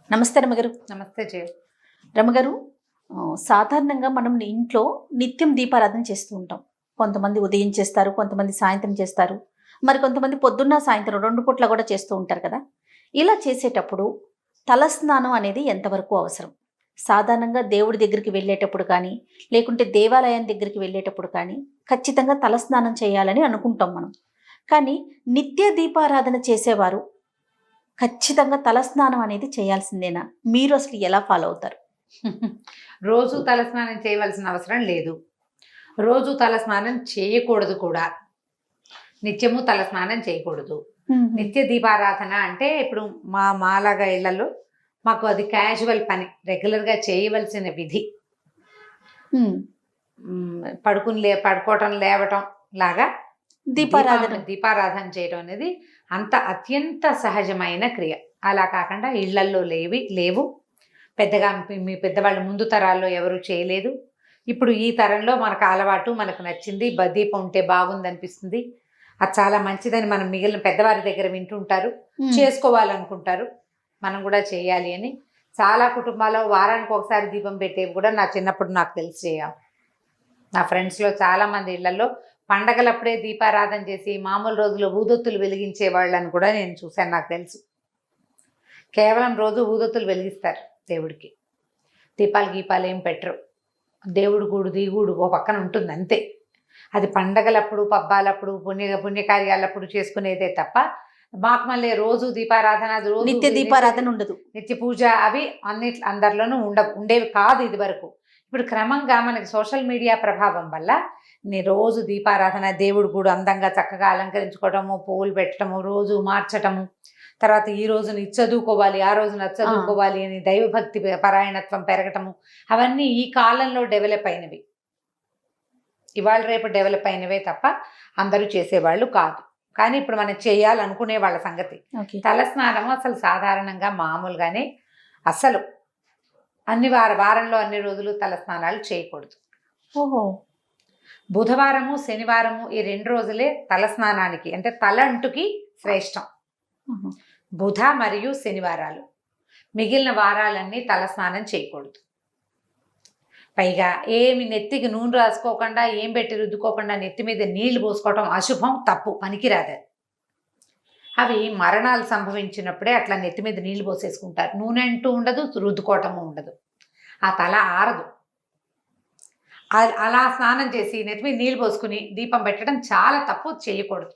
నమస్తే రమగారు. నమస్తే జయ. రమగారు, సాధారణంగా మనం ఇంట్లో నిత్యం దీపారాధన చేస్తూ ఉంటాం. కొంతమంది ఉదయం చేస్తారు, కొంతమంది సాయంత్రం చేస్తారు, మరి కొంతమంది పొద్దున్న సాయంత్రం 2 పూట్ల కూడా చేస్తూ ఉంటారు కదా. ఇలా చేసేటప్పుడు తలస్నానం అనేది ఎంతవరకు అవసరం? సాధారణంగా దేవుడి దగ్గరికి వెళ్ళేటప్పుడు కానీ, లేకుంటే దేవాలయం దగ్గరికి వెళ్ళేటప్పుడు కానీ ఖచ్చితంగా తలస్నానం చేయాలని అనుకుంటాం మనం. కానీ నిత్య దీపారాధన చేసేవారు ఖచ్చితంగా తలస్నానం అనేది చేయాల్సిందేనా? మీరు అసలు ఎలా ఫాలో అవుతారు? రోజు తలస్నానం చేయవలసిన అవసరం లేదు. రోజు తలస్నానం చేయకూడదు కూడా. నిత్యము తలస్నానం చేయకూడదు. నిత్య దీపారాధన అంటే ఇప్పుడు మాలాగా ఇళ్లలో మాకు అది క్యాజువల్ పని, రెగ్యులర్గా చేయవలసిన విధి. పడుకోవటం లేవటం లాగా దీపారాధన చేయడం అనేది అంత అత్యంత సహజమైన క్రియ. అలా కాకుండా ఇళ్లల్లో లేవు. పెద్దగా మీ పెద్దవాళ్ళు ముందు తరాల్లో ఎవరు చేయలేదు. ఇప్పుడు ఈ తరంలో మనకు అలవాటు, మనకు నచ్చింది, దీపం ఉంటే బాగుంది అనిపిస్తుంది. అది చాలా మంచిదని మనం మిగిలిన పెద్దవారి దగ్గర వింటుంటారు, చేసుకోవాలనుకుంటారు. మనం కూడా చేయాలి అని చాలా కుటుంబాల్లో వారానికి ఒకసారి దీపం పెట్టేవి కూడా నా చిన్నప్పుడు నాకు తెలిసి చేయాలి. నా ఫ్రెండ్స్లో చాలామంది ఇళ్లలో పండగలప్పుడే దీపారాధన చేసి మామూలు రోజుల్లో ఊదొత్తులు వెలిగించే వాళ్ళని కూడా నేను చూశాను. నాకు తెలుసు, కేవలం రోజు ఊదొత్తులు వెలిగిస్తారు దేవుడికి. గీపాలు ఏం పెట్టరు. దేవుడు గూడు దిగుడు ఓ పక్కన ఉంటుంది అంతే. అది పండగలప్పుడు, పబ్బాలప్పుడు, పుణ్యకార్యాలప్పుడు చేసుకునేదే తప్ప మాకు మళ్ళీ రోజు దీపారాధన, రోజు నిత్య దీపారాధన ఉండదు. నిత్య పూజ అవి అందరిలోనూ ఉండేవి కాదు ఇది వరకు. ఇప్పుడు క్రమంగా మనకి సోషల్ మీడియా ప్రభావం వల్ల రోజు దీపారాధన, దేవుడు కూడా అందంగా చక్కగా అలంకరించుకోవటము, పువ్వులు పెట్టడము, రోజు మార్చటము, తర్వాత ఈ రోజున ఇది చదువుకోవాలి, ఆ రోజున అది చదువుకోవాలి అని దైవభక్తి పరాయణత్వం పెరగటము, అవన్నీ ఈ కాలంలో డెవలప్ అయినవి. ఇవాళ రేపు డెవలప్ అయినవే తప్ప అందరూ చేసేవాళ్ళు కాదు. కానీ ఇప్పుడు మనం చేయాలనుకునే వాళ్ళ సంగతి. తలస్నానము అసలు సాధారణంగా మామూలుగానే అసలు వారంలో అన్ని రోజులు తలస్నానాలు చేయకూడదు. ఓహో. బుధవారము, శనివారము ఈ 2 రోజులే తలస్నానానికి అంటే తలంటుకి శ్రేష్టం. బుధ మరియు శనివారాలు. మిగిలిన వారాలన్నీ తలస్నానం చేయకూడదు. పైగా ఏమి నెత్తికి నూనె రాసుకోకుండా, ఏం పెట్టి రుద్దుకోకుండా నెత్తి మీద నీళ్లు పోసుకోవటం అశుభం, తప్పు, పనికిరాదు. అవి మరణాలు సంభవించినప్పుడే అట్లా నెత్తి మీద నీళ్లు పోసేసుకుంటారు. నూనె అంటూ ఉండదు, రుద్దుకోవటము ఉండదు, ఆ తల ఆరదు. అలా స్నానం చేసి నెత్తి మీద నీళ్లు పోసుకుని దీపం పెట్టడం చాలా తప్పు, చేయకూడదు.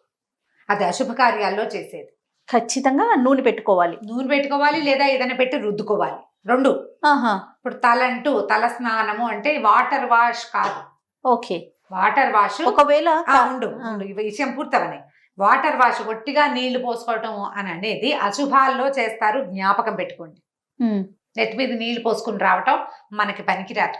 అది అశుభ కార్యాల్లో చేసేది. ఖచ్చితంగా నూనె పెట్టుకోవాలి లేదా ఏదైనా పెట్టి రుద్దుకోవాలి, 2. ఇప్పుడు తల స్నానము అంటే వాటర్ వాష్ కాదు. ఓకే, వాటర్ వాష్ ఒకవేళ విషయం పూర్తవని వాటర్ వాష్ ఒట్టిగా నీళ్లు పోసుకోవటం అని అనేది అశుభాల్లో చేస్తారు, జ్ఞాపకం పెట్టుకోండి. నెత్తి మీద నీళ్లు పోసుకుని రావటం మనకి పనికిరాదు.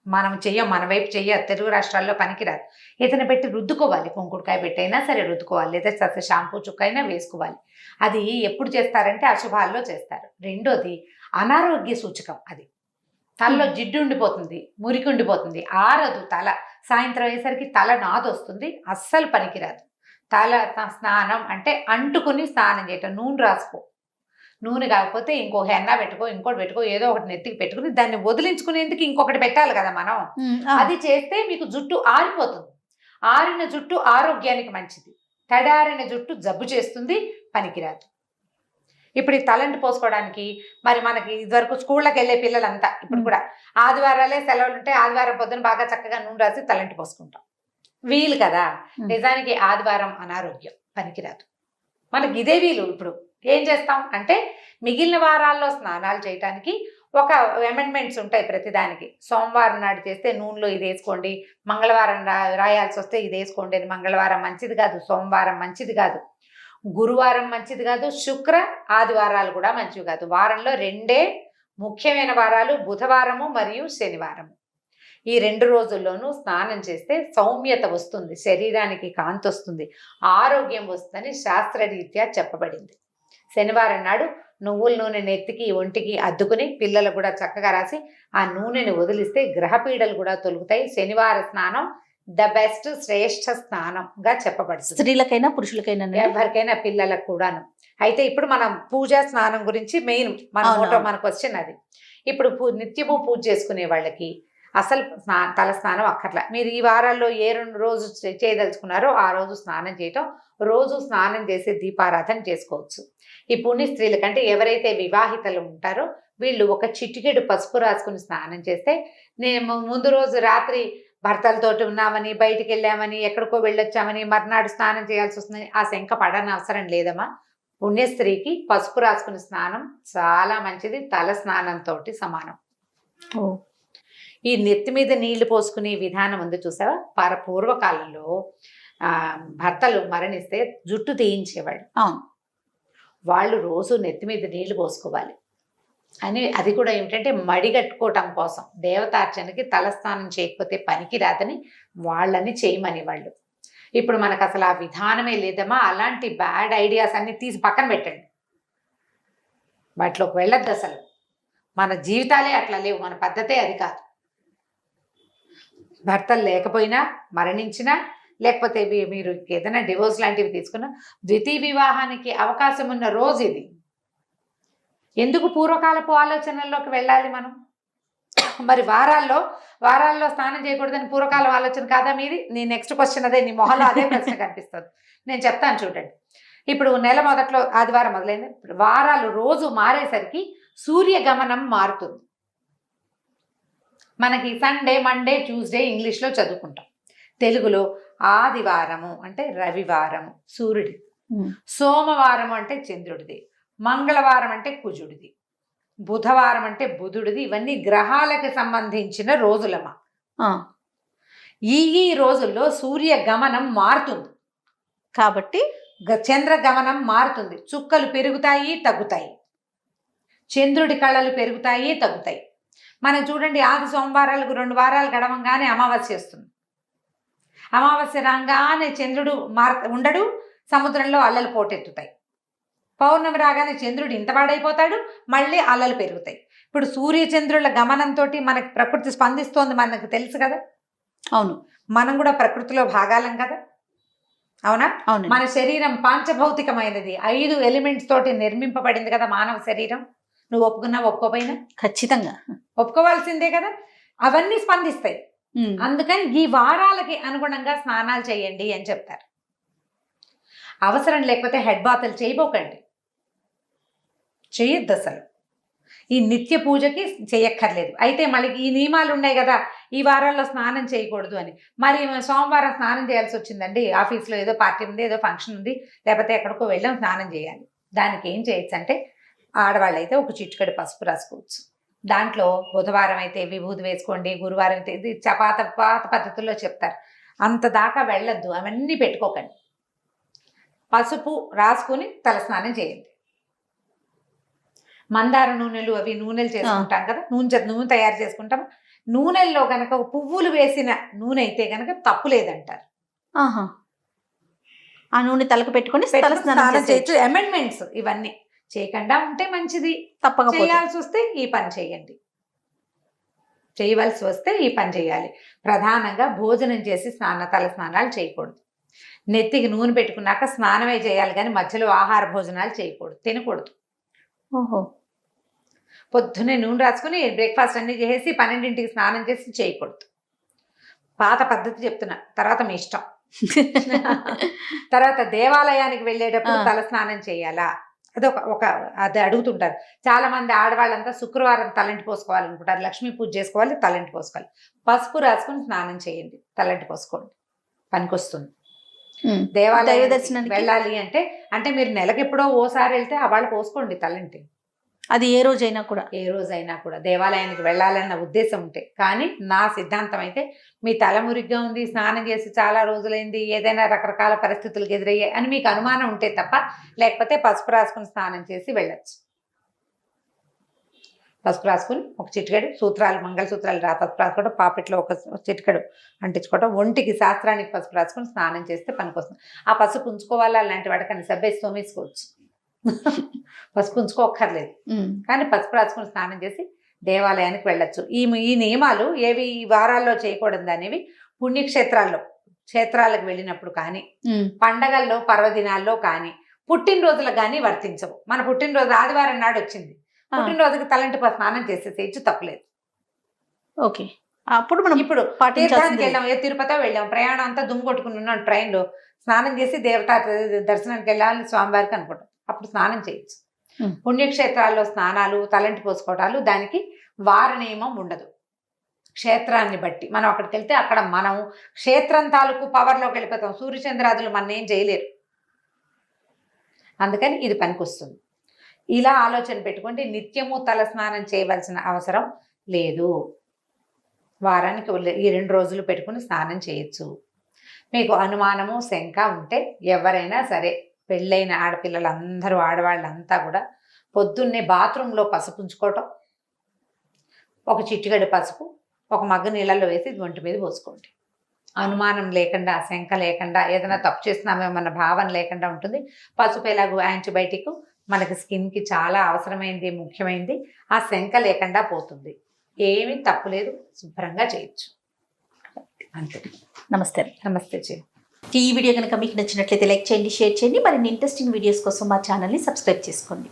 మనం మన వైపు తెలుగు రాష్ట్రాల్లో పనికిరాదు. ఏదైనా పెట్టి రుద్దుకోవాలి, కుంకుడుకాయ పెట్టైనా సరే రుద్దుకోవాలి, లేదా షాంపూ చుక్కైనా వేసుకోవాలి. అది ఎప్పుడు చేస్తారంటే అశుభాల్లో చేస్తారు. 2వది అనారోగ్య సూచకం. అది తలలో జిడ్డు ఉండిపోతుంది, మురికి ఉండిపోతుంది, ఆరదు తల. సాయంత్రం అయ్యేసరికి తల నాదొస్తుంది, అస్సలు పనికిరాదు. తల స్నానం అంటే అంటుకుని స్నానం చేయటం. నూనె రాసుకో, నూనె కాకపోతే ఇంకో హెన్నా పెట్టుకో, ఇంకోటి పెట్టుకో, ఏదో ఒకటి నెత్తికి పెట్టుకుని దాన్ని వదిలించుకునేందుకు ఇంకొకటి పెట్టాలి కదా మనం. అది చేస్తే మీకు జుట్టు ఆరిపోతుంది. ఆరిన జుట్టు ఆరోగ్యానికి మంచిది, తడారిన జుట్టు జబ్బు చేస్తుంది, పనికిరాదు. ఇప్పుడు ఈ తలంటి పోసుకోవడానికి మరి మనకి ఇదివరకు స్కూళ్ళకి వెళ్ళే పిల్లలంతా ఇప్పుడు కూడా ఆదివారాలే సెలవులు ఉంటే ఆదివారం పొద్దున బాగా చక్కగా నూనె రాసి తలంటి పోసుకుంటాం, వీలు కదా. నిజానికి ఆదివారం అనారోగ్యం, పనికిరాదు. మనకి ఇదే వీలు. ఇప్పుడు ఏం చేస్తాం అంటే మిగిలిన వారాల్లో స్నానాలు చేయడానికి ఒక అమెండ్మెంట్స్ ఉంటాయి ప్రతిదానికి. సోమవారం నాడు చేస్తే నూనెలో ఇది వేసుకోండి, మంగళవారం రాయాల్సి వస్తే ఇది వేసుకోండి అని. మంగళవారం మంచిది కాదు, సోమవారం మంచిది కాదు, గురువారం మంచిది కాదు, ఆదివారాలు కూడా మంచివి కాదు. వారంలో 2 ముఖ్యమైన వారాలు, బుధవారము మరియు శనివారము. ఈ 2 రోజుల్లోనూ స్నానం చేస్తే సౌమ్యత వస్తుంది, శరీరానికి కాంతి వస్తుంది, ఆరోగ్యం వస్తుందని శాస్త్రరీత్యా చెప్పబడింది. శనివారం నాడు నువ్వుల నూనె నెత్తికి ఒంటికి అద్దుకుని పిల్లలు కూడా చక్కగా రాసి ఆ నూనెని వదిలిస్తే గ్రహపీడలు కూడా తొలుగుతాయి. శనివార స్నానం ద బెస్ట్ శ్రేష్ఠ స్నానంగా చెప్పబడుతుంది. స్త్రీలకైనా పురుషులకైనా ఎవరికైనా పిల్లలకు కూడాను. అయితే ఇప్పుడు మనం పూజ స్నానం గురించి మెయిన్ మన మోటో, మన క్వశ్చన్ అది. ఇప్పుడు నిత్యము పూజ చేసుకునే వాళ్ళకి అసలు తల స్నానం అక్కర్లా. మీరు ఈ వారాల్లో ఏ 2 రోజు చేయదలుచుకున్నారో ఆ రోజు స్నానం చేయటం, రోజు స్నానం చేసి దీపారాధన చేసుకోవచ్చు. ఈ పుణ్య స్త్రీల కంటే ఎవరైతే వివాహితలు ఉంటారో వీళ్ళు ఒక చిటికెడు పసుపు రాసుకుని స్నానం చేస్తే, నేను ముందు రోజు రాత్రి భర్తలతోటి ఉన్నామని, బయటికి వెళ్ళామని, ఎక్కడికో వెళ్ళొచ్చామని, మర్నాడు స్నానం చేయాల్సి వస్తుందని ఆ శంక పడని అవసరం లేదమ్మా. పుణ్యస్త్రీకి పసుపు రాసుకుని స్నానం చాలా మంచిది, తల స్నానంతో సమానం. ఈ నెత్తి మీద నీళ్లు పోసుకునే విధానం ఉంది చూసావా, పూర్వకాలంలో భర్తలు మరణిస్తే జుట్టు తీయించేవాళ్ళు. వాళ్ళు రోజు నెత్తి మీద నీళ్లు పోసుకోవాలి అని. అది కూడా ఏమిటంటే మడిగట్టుకోవటం కోసం, దేవతార్చనకి తలస్నానం చేయకపోతే పనికి రాదని వాళ్ళని చేయమని వాళ్ళు. ఇప్పుడు మనకు అసలు ఆ విధానమే లేదమ్మా. అలాంటి బ్యాడ్ ఐడియాస్ అన్ని తీసి పక్కన పెట్టండి, వాటిలోకి వెళ్ళొద్దు అసలు. మన జీవితాలే అట్లా లేవు, మన పద్ధతే అది కాదు. భర్తలు లేకపోయినా, మరణించినా, లేకపోతే మీరు ఏదైనా డివోర్స్ లాంటివి తీసుకున్నా, ద్వితీయ వివాహానికి అవకాశం ఉన్న రోజు ఇది. ఎందుకు పూర్వకాలపు ఆలోచనల్లోకి వెళ్ళాలి మనం? మరి వారాల్లో స్నానం చేయకూడదని పూర్వకాలం ఆలోచన కాదా మీది? నీ నెక్స్ట్ క్వశ్చన్ అదే, నీ మొహంలో అదే ప్రశ్న కనిపిస్తుంది. నేను చెప్తాను చూడండి. ఇప్పుడు నెల మొదట్లో ఆదివారం మొదలైంది, వారాలు రోజు మారేసరికి సూర్యగమనం మారుతుంది. మనకి సండే, మండే, ట్యూస్డే ఇంగ్లీష్లో చదువుకుంటాం. తెలుగులో ఆదివారము అంటే రవివారము సూర్యుడి, సోమవారం అంటే చంద్రుడిది, మంగళవారం అంటే కుజుడిది, బుధవారం అంటే బుధుడిది. ఇవన్నీ గ్రహాలకు సంబంధించిన రోజులమా. ఈ రోజుల్లో సూర్య గమనం మారుతుంది కాబట్టి చంద్ర గమనం మారుతుంది. చుక్కలు పెరుగుతాయి, తగ్గుతాయి, చంద్రుడి కళలు పెరుగుతాయి, తగ్గుతాయి. మనం చూడండి, ఆది సోమవారాలకు 2 వారాలు గడవంగానే అమావాస్య వస్తుంది. అమావాస్య రాగానే చంద్రుడు ఉండడు, సముద్రంలో అల్లలు పోటెత్తుతాయి. పౌర్ణమి రాగానే చంద్రుడు ఇంత వాడైపోతాడు, మళ్ళీ అల్లలు పెరుగుతాయి. ఇప్పుడు సూర్యచంద్రుల గమనంతో మనకి ప్రకృతి స్పందిస్తోంది, మనకు తెలుసు కదా. అవును, మనం కూడా ప్రకృతిలో భాగాలం కదా, అవునా? అవును. మన శరీరం పాంచభౌతికమైనది, 5 ఎలిమెంట్స్ తోటి నిర్మింపబడింది కదా మానవ శరీరం. నువ్వు ఒప్పుకున్నా ఒప్పుకోపోయినా ఖచ్చితంగా ఒప్పుకోవాల్సిందే కదా. అవన్నీ స్పందిస్తాయి. అందుకని ఈ వారాలకి అనుగుణంగా స్నానాలు చేయండి అని చెప్తారు. అవసరం లేకపోతే హెడ్ బాతులు చేయబోకండి, చేయొద్దు అసలు. ఈ నిత్య పూజకి చేయక్కర్లేదు. అయితే మళ్ళీ ఈ నియమాలు ఉన్నాయి కదా, ఈ వారాల్లో స్నానం చేయకూడదు అని. మరి సోమవారం స్నానం చేయాల్సి వచ్చిందండి, ఆఫీస్లో ఏదో పార్టీ ఉంది, ఏదో ఫంక్షన్ ఉంది, లేకపోతే ఎక్కడికో వెళ్ళాం, స్నానం చేయాలి. దానికి ఏం చేయొచ్చు అంటే, ఆడవాళ్ళు అయితే ఒక చిటికెడు పసుపు రాసుకోవచ్చు. దాంట్లో బుధవారం అయితే విభూతి వేసుకోండి, గురువారం అయితే, ఇది పాత పద్ధతుల్లో చెప్తారు. అంత దాకా వెళ్ళొద్దు, అవన్నీ పెట్టుకోకండి. పసుపు రాసుకుని తలస్నానం చేయండి. మందార నూనెలు, అవి నూనెలు చేసుకుంటాం కదా, నూనె తయారు చేసుకుంటాం. నూనెల్లో గనక పువ్వులు వేసిన నూనె అయితే గనక తప్పు లేదంటారు. ఆ నూనె తలకు పెట్టుకొని తలస్నానం చేయొచ్చు. అమెండ్మెంట్స్ ఇవన్నీ చేయకుండా ఉంటే మంచిది. తప్పక చేయాల్సి వస్తే ఈ పని చేయండి, చేయవలసి వస్తే ఈ పని చేయాలి. ప్రధానంగా భోజనం చేసి తల స్నానాలు చేయకూడదు. నెత్తికి నూనె పెట్టుకున్నాక స్నానమే చేయాలి, కానీ మధ్యలో ఆహార భోజనాలు చేయకూడదు, తినకూడదు. పొద్దున్నే నూనె రాసుకుని బ్రేక్ఫాస్ట్ అన్ని చేసి 12ంటికి స్నానం చేసి చేయకూడదు. పాత పద్ధతి చెప్తున్నా, తర్వాత మీ ఇష్టం. తర్వాత దేవాలయానికి వెళ్ళేటప్పుడు తల స్నానం చేయాలా, అది అడుగుతుంటారు చాలా మంది ఆడవాళ్ళంతా. శుక్రవారం తలంటి పోసుకోవాలనుకుంటారు, లక్ష్మీ పూజ చేసుకోవాలి, తలంటి పోసుకోవాలి. పసుపు రాసుకుని స్నానం చేయండి, తలంటి పోసుకోండి, పనికొస్తుంది. దేవాలయ దర్శనానికి వెళ్ళాలి అంటే మీరు నెలకు ఎప్పుడో ఓసారి వెళ్తే వాళ్ళు పోసుకోండి తలంటి. అది ఏ రోజైనా కూడా దేవాలయానికి వెళ్ళాలన్న ఉద్దేశం ఉంటే. కానీ నా సిద్ధాంతం అయితే, మీ తల మురిగ్గా ఉంది, స్నానం చేసి చాలా రోజులైంది, ఏదైనా రకరకాల పరిస్థితులకు ఎదురయ్యాయి అని మీకు అనుమానం ఉంటే తప్ప, లేకపోతే పసుపు రాసుకుని స్నానం చేసి వెళ్ళొచ్చు. పసుపు రాసుకుని ఒక చిటికెడు సూత్రాలు, మంగళసూత్రాలు పసుపు రాసుకోవడం, పాపెట్లో ఒక చిటికెడు అంటించుకోవడం, ఒంటికి శాస్త్రానికి పసుపు రాసుకుని స్నానం చేస్తే పనికొస్తుంది. ఆ పసుపు ఉంచుకోవాలా అలాంటి వాటికని సబ్బేసి తోమేసుకోవచ్చు, పసుపు ఉంచుకోక్కర్లేదు. కానీ పసుపు రాసుకుని స్నానం చేసి దేవాలయానికి వెళ్ళొచ్చు. ఈ నియమాలు ఏవి ఈ వారాల్లో చేయకూడదు అనేవి క్షేత్రాలకు వెళ్ళినప్పుడు కానీ, ఉమ్, పండగల్లో పర్వదినాల్లో కానీ, పుట్టినరోజులకు కానీ వర్తించవు. మన పుట్టినరోజు ఆదివారం నాడు వచ్చింది, ఆ, పుట్టినరోజుకి తలంటి స్నానం చేసేసేయచ్చు, తప్పలేదు. ఓకే. అప్పుడు మనం ఇప్పుడు పాటించాల్సింది తీర్థానికి వెళ్ళాం, ఏ తిరుపతి వెళ్ళాం, ప్రయాణం అంతా దుమ్ము కొట్టుకుని ఉన్నాం ట్రైన్లో, స్నానం చేసి దేవతా దర్శనానికి వెళ్ళాలి స్వామివారికి అనుకుంటాం, అప్పుడు స్నానం చేయొచ్చు. ఉమ్. పుణ్యక్షేత్రాల్లో స్నానాలు, తలంటి పోసుకోవటాలు దానికి వార నియమం ఉండదు. క్షేత్రాన్ని బట్టి మనం అక్కడికి వెళ్తే అక్కడ మనం క్షేత్రం తాలూకు పవర్లోకి వెళ్ళిపోతాం. సూర్యచంద్రాదులు మన ఏం చేయలేరు. అందుకని ఇది పనికొస్తుంది. ఇలా ఆలోచన పెట్టుకుంటే నిత్యము తల స్నానం చేయవలసిన అవసరం లేదు. వారానికి ఈ 2 రోజులు పెట్టుకుని స్నానం చేయొచ్చు. మీకు అనుమానము శంక ఉంటే ఎవరైనా సరే, పెళ్ళైన ఆడపిల్లలందరూ, ఆడవాళ్ళంతా కూడా పొద్దున్నే బాత్రూంలో పసుపు ఉంచుకోవటం, ఒక చిటికెడు పసుపు ఒక మగ్గు నీళ్ళల్లో వేసి ఒంటి మీద పోసుకోండి. అనుమానం లేకుండా, శంక లేకుండా, ఏదైనా తప్పు చేస్తున్నామేమన్న భావన లేకుండా ఉంటుంది. పసుపు ఎలాగో యాంటీబయాటిక్, మనకి స్కిన్కి చాలా అవసరమైంది, ముఖ్యమైనది. ఆ శంక లేకుండా పోతుంది. ఏమీ తప్పు లేదు, శుభ్రంగా చేయొచ్చు. అంతే. నమస్తే. నమస్తే చే. ఈ వీడియో కనుక మీకు నచ్చినట్లయితే లైక్ చేయండి, షేర్ చేయండి. మరిన్ని ఇంట్రెస్టింగ్ వీడియోస్ కోసం మా ఛానల్ని సబ్స్క్రైబ్ చేసుకోండి.